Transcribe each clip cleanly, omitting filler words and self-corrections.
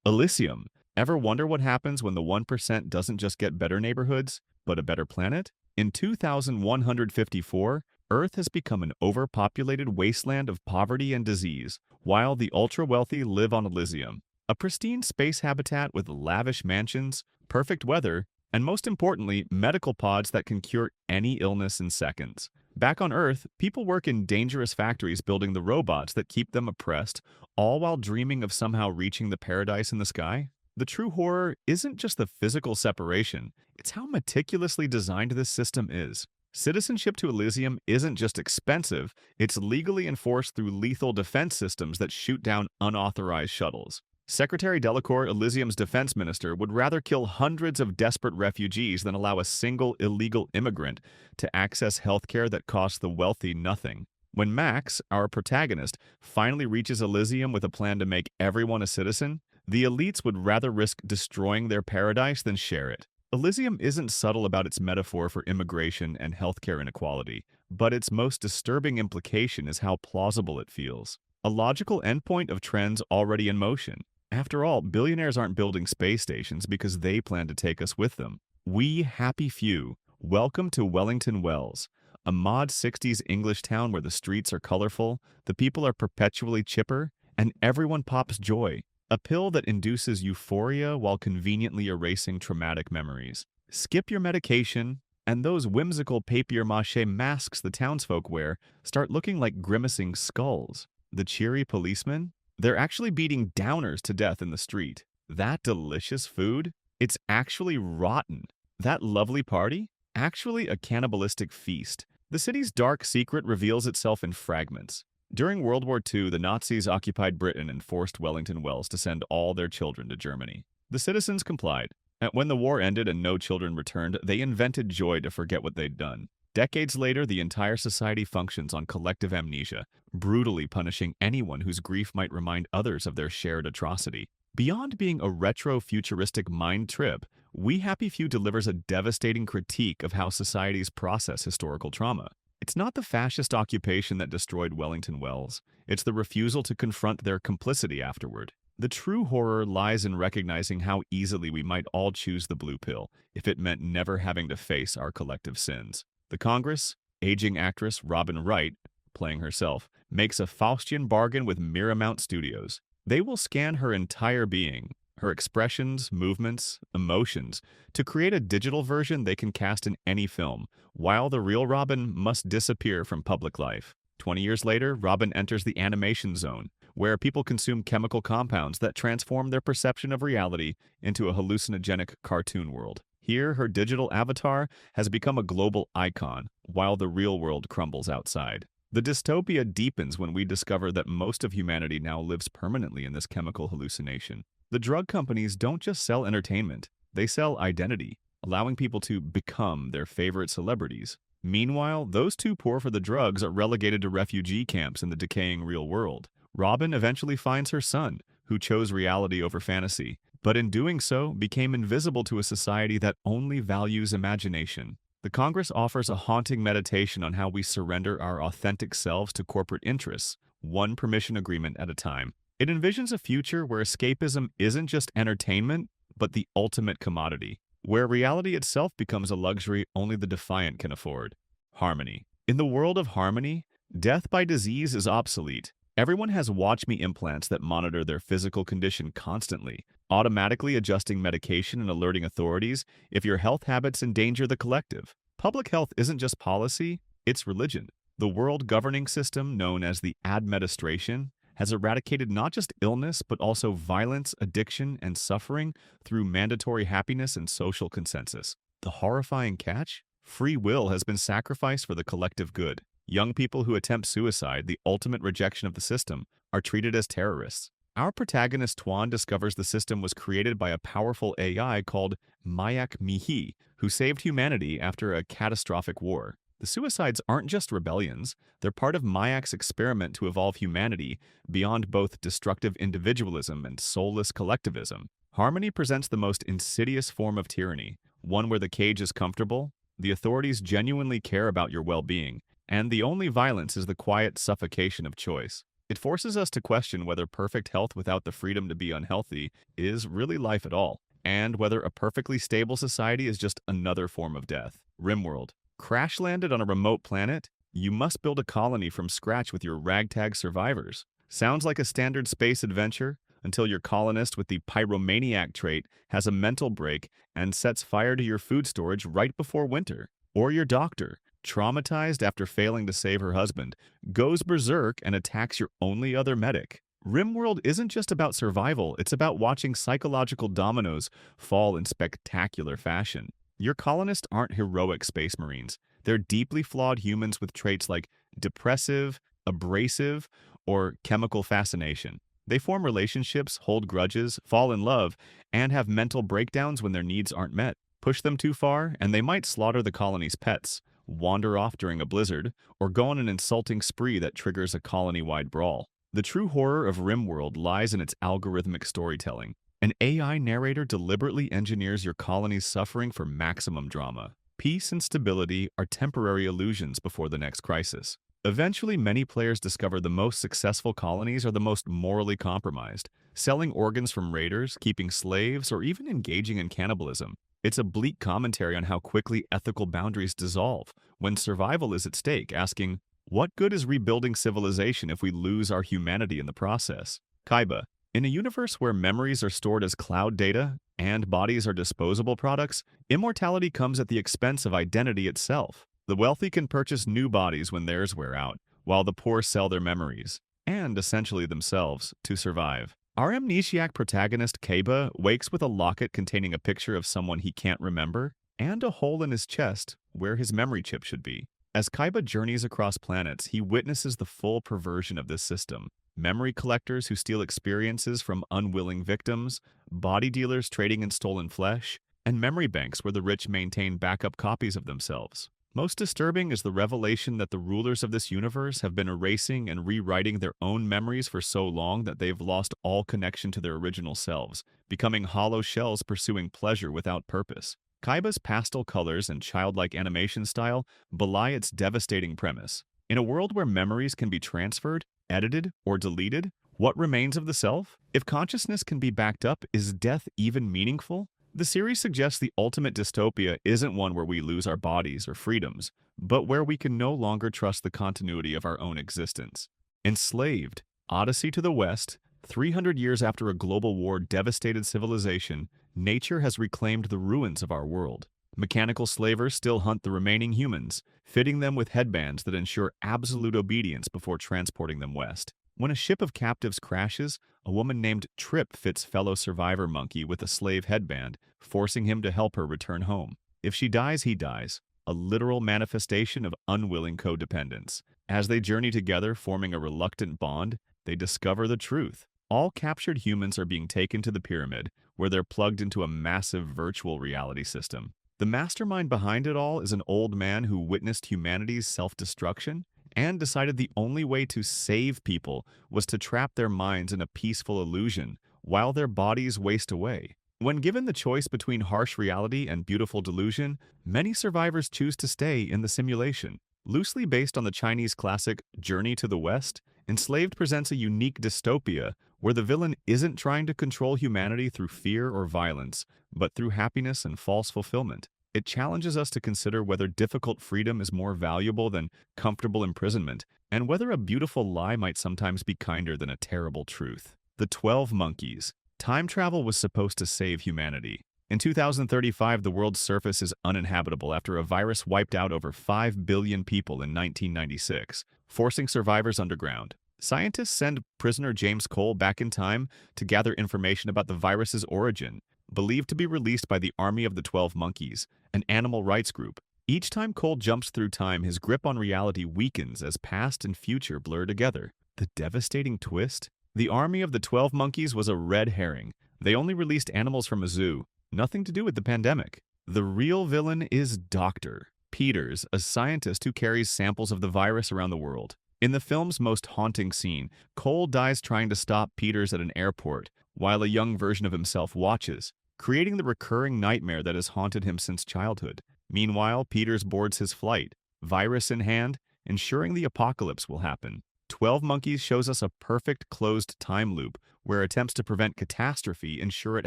Elysium. Ever wonder what happens when the 1% doesn't just get better neighborhoods, but a better planet? In 2154, Earth has become an overpopulated wasteland of poverty and disease, while the ultra-wealthy live on Elysium, a pristine space habitat with lavish mansions, perfect weather, and most importantly, medical pods that can cure any illness in seconds. Back on Earth, people work in dangerous factories building the robots that keep them oppressed, all while dreaming of somehow reaching the paradise in the sky. The true horror isn't just the physical separation, it's how meticulously designed this system is. Citizenship to Elysium isn't just expensive, it's legally enforced through lethal defense systems that shoot down unauthorized shuttles. Secretary Delacour, Elysium's defense minister, would rather kill hundreds of desperate refugees than allow a single illegal immigrant to access healthcare that costs the wealthy nothing. When Max, our protagonist, finally reaches Elysium with a plan to make everyone a citizen, the elites would rather risk destroying their paradise than share it. Elysium isn't subtle about its metaphor for immigration and healthcare inequality, but its most disturbing implication is how plausible it feels. A logical endpoint of trends already in motion. After all, billionaires aren't building space stations because they plan to take us with them. We happy few, welcome to Wellington Wells, a mod 60s English town where the streets are colorful, the people are perpetually chipper, and everyone pops joy. A pill that induces euphoria while conveniently erasing traumatic memories. Skip your medication, and those whimsical papier-mâché masks the townsfolk wear start looking like grimacing skulls. The cheery policemen? They're actually beating downers to death in the street. That delicious food? It's actually rotten. That lovely party? Actually a cannibalistic feast. The city's dark secret reveals itself in fragments. During World War II, the Nazis occupied Britain and forced Wellington Wells to send all their children to Germany. The citizens complied. And when the war ended and no children returned, they invented joy to forget what they'd done. Decades later, the entire society functions on collective amnesia, brutally punishing anyone whose grief might remind others of their shared atrocity. Beyond being a retro-futuristic mind trip, We Happy Few delivers a devastating critique of how societies process historical trauma. It's not the fascist occupation that destroyed Wellington Wells. It's the refusal to confront their complicity afterward. The true horror lies in recognizing how easily we might all choose the blue pill if it meant never having to face our collective sins. The Congress, aging actress Robin Wright, playing herself, makes a Faustian bargain with Miramount Studios. They will scan her entire being, her expressions, movements, emotions, to create a digital version they can cast in any film, while the real Robin must disappear from public life. 20 years later, Robin enters the animation zone, where people consume chemical compounds that transform their perception of reality into a hallucinogenic cartoon world. Here, her digital avatar has become a global icon, while the real world crumbles outside. The dystopia deepens when we discover that most of humanity now lives permanently in this chemical hallucination. The drug companies don't just sell entertainment, they sell identity, allowing people to become their favorite celebrities. Meanwhile, those too poor for the drugs are relegated to refugee camps in the decaying real world. Robin eventually finds her son, who chose reality over fantasy, but in doing so became invisible to a society that only values imagination. The Congress offers a haunting meditation on how we surrender our authentic selves to corporate interests, one permission agreement at a time. It envisions a future where escapism isn't just entertainment, but the ultimate commodity, where reality itself becomes a luxury only the defiant can afford. Harmony. In the world of harmony, death by disease is obsolete. Everyone has Watch Me implants that monitor their physical condition constantly, automatically adjusting medication and alerting authorities if your health habits endanger the collective. Public health isn't just policy, it's religion. The world governing system, known as the administration, has eradicated not just illness but also violence, addiction, and suffering through mandatory happiness and social consensus. The horrifying catch? Free will has been sacrificed for the collective good. Young people who attempt suicide, the ultimate rejection of the system, are treated as terrorists. Our protagonist Tuan discovers the system was created by a powerful AI called Mayak Mihi, who saved humanity after a catastrophic war. The suicides aren't just rebellions, they're part of Mayak's experiment to evolve humanity beyond both destructive individualism and soulless collectivism. Harmony presents the most insidious form of tyranny, one where the cage is comfortable, the authorities genuinely care about your well-being, and the only violence is the quiet suffocation of choice. It forces us to question whether perfect health without the freedom to be unhealthy is really life at all, and whether a perfectly stable society is just another form of death. RimWorld. Crash landed on a remote planet? You must build a colony from scratch with your ragtag survivors. Sounds like a standard space adventure until your colonist with the pyromaniac trait has a mental break and sets fire to your food storage right before winter. Or your doctor, traumatized after failing to save her husband, goes berserk and attacks your only other medic. RimWorld isn't just about survival, it's about watching psychological dominoes fall in spectacular fashion. Your colonists aren't heroic space marines. They're deeply flawed humans with traits like depressive, abrasive, or chemical fascination. They form relationships, hold grudges, fall in love, and have mental breakdowns when their needs aren't met. Push them too far, and they might slaughter the colony's pets, wander off during a blizzard, or go on an insulting spree that triggers a colony-wide brawl. The true horror of RimWorld lies in its algorithmic storytelling. An AI narrator deliberately engineers your colony's suffering for maximum drama. Peace and stability are temporary illusions before the next crisis. Eventually, many players discover the most successful colonies are the most morally compromised, selling organs from raiders, keeping slaves, or even engaging in cannibalism. It's a bleak commentary on how quickly ethical boundaries dissolve when survival is at stake, asking, what good is rebuilding civilization if we lose our humanity in the process? Kaiba. In a universe where memories are stored as cloud data and bodies are disposable products, immortality comes at the expense of identity itself. The wealthy can purchase new bodies when theirs wear out, while the poor sell their memories, and essentially themselves, to survive. Our amnesiac protagonist Kaiba wakes with a locket containing a picture of someone he can't remember, and a hole in his chest where his memory chip should be. As Kaiba journeys across planets, he witnesses the full perversion of this system. Memory collectors who steal experiences from unwilling victims, body dealers trading in stolen flesh, and memory banks where the rich maintain backup copies of themselves. Most disturbing is the revelation that the rulers of this universe have been erasing and rewriting their own memories for so long that they've lost all connection to their original selves, becoming hollow shells pursuing pleasure without purpose. Kaiba's pastel colors and childlike animation style belie its devastating premise. In a world where memories can be transferred, edited, or deleted, what remains of the self? If consciousness can be backed up, is death even meaningful? The series suggests the ultimate dystopia isn't one where we lose our bodies or freedoms, but where we can no longer trust the continuity of our own existence. Enslaved, Odyssey to the West, 300 years after a global war devastated civilization, nature has reclaimed the ruins of our world. Mechanical slavers still hunt the remaining humans, fitting them with headbands that ensure absolute obedience before transporting them west. When a ship of captives crashes, a woman named Trip fits fellow survivor monkey with a slave headband, forcing him to help her return home. If she dies, he dies, a literal manifestation of unwilling codependence. As they journey together, forming a reluctant bond, they discover the truth. All captured humans are being taken to the pyramid, where they're plugged into a massive virtual reality system. The mastermind behind it all is an old man who witnessed humanity's self-destruction and decided the only way to save people was to trap their minds in a peaceful illusion while their bodies waste away. When given the choice between harsh reality and beautiful delusion, many survivors choose to stay in the simulation. Loosely based on the Chinese classic Journey to the West, Enslaved presents a unique dystopia where the villain isn't trying to control humanity through fear or violence, but through happiness and false fulfillment. It challenges us to consider whether difficult freedom is more valuable than comfortable imprisonment, and whether a beautiful lie might sometimes be kinder than a terrible truth. The 12 Monkeys. Time travel was supposed to save humanity. In 2035, the world's surface is uninhabitable after a virus wiped out over 5 billion people in 1996, forcing survivors underground. Scientists send prisoner James Cole back in time to gather information about the virus's origin, believed to be released by the Army of the 12 Monkeys, an animal rights group. Each time Cole jumps through time, his grip on reality weakens as past and future blur together. The devastating twist? The Army of the 12 Monkeys was a red herring. They only released animals from a zoo. Nothing to do with the pandemic. The real villain is Dr. Peters, a scientist who carries samples of the virus around the world. In the film's most haunting scene, Cole dies trying to stop Peters at an airport, while a young version of himself watches, creating the recurring nightmare that has haunted him since childhood. Meanwhile, Peters boards his flight, virus in hand, ensuring the apocalypse will happen. 12 Monkeys shows us a perfect closed time loop where attempts to prevent catastrophe ensure it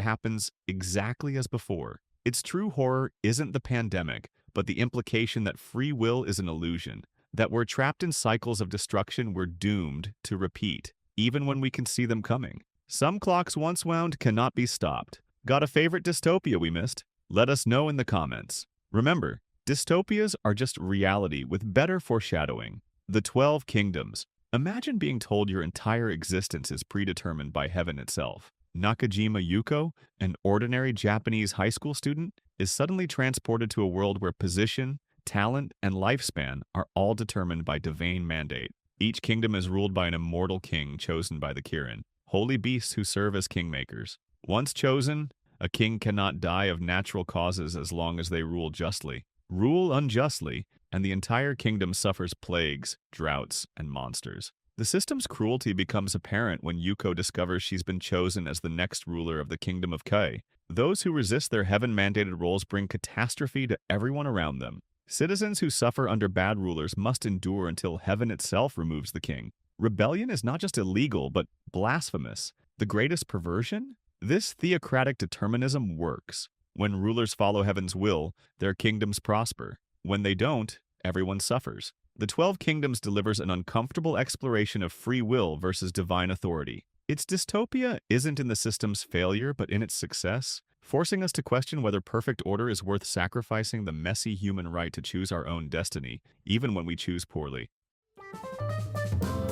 happens exactly as before. Its true horror isn't the pandemic, but the implication that free will is an illusion, that we're trapped in cycles of destruction we're doomed to repeat, even when we can see them coming. Some clocks once wound cannot be stopped. Got a favorite dystopia we missed? Let us know in the comments. Remember, dystopias are just reality with better foreshadowing. The 12 Kingdoms. Imagine being told your entire existence is predetermined by heaven itself. Nakajima Yuko, an ordinary Japanese high school student, is suddenly transported to a world where position, talent, and lifespan are all determined by divine mandate. Each kingdom is ruled by an immortal king chosen by the Kirin, holy beasts who serve as kingmakers. Once chosen, a king cannot die of natural causes as long as they rule justly. Rule unjustly, and the entire kingdom suffers plagues, droughts, and monsters. The system's cruelty becomes apparent when Yuko discovers she's been chosen as the next ruler of the Kingdom of Kai. Those who resist their heaven-mandated roles bring catastrophe to everyone around them. Citizens who suffer under bad rulers must endure until heaven itself removes the king. Rebellion is not just illegal, but blasphemous. The greatest perversion? This theocratic determinism works. When rulers follow heaven's will, their kingdoms prosper. When they don't, everyone suffers. The 12 Kingdoms delivers an uncomfortable exploration of free will versus divine authority. Its dystopia isn't in the system's failure, but in its success, forcing us to question whether perfect order is worth sacrificing the messy human right to choose our own destiny, even when we choose poorly.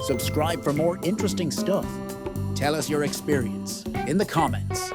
Subscribe for more interesting stuff. Tell us your experience in the comments.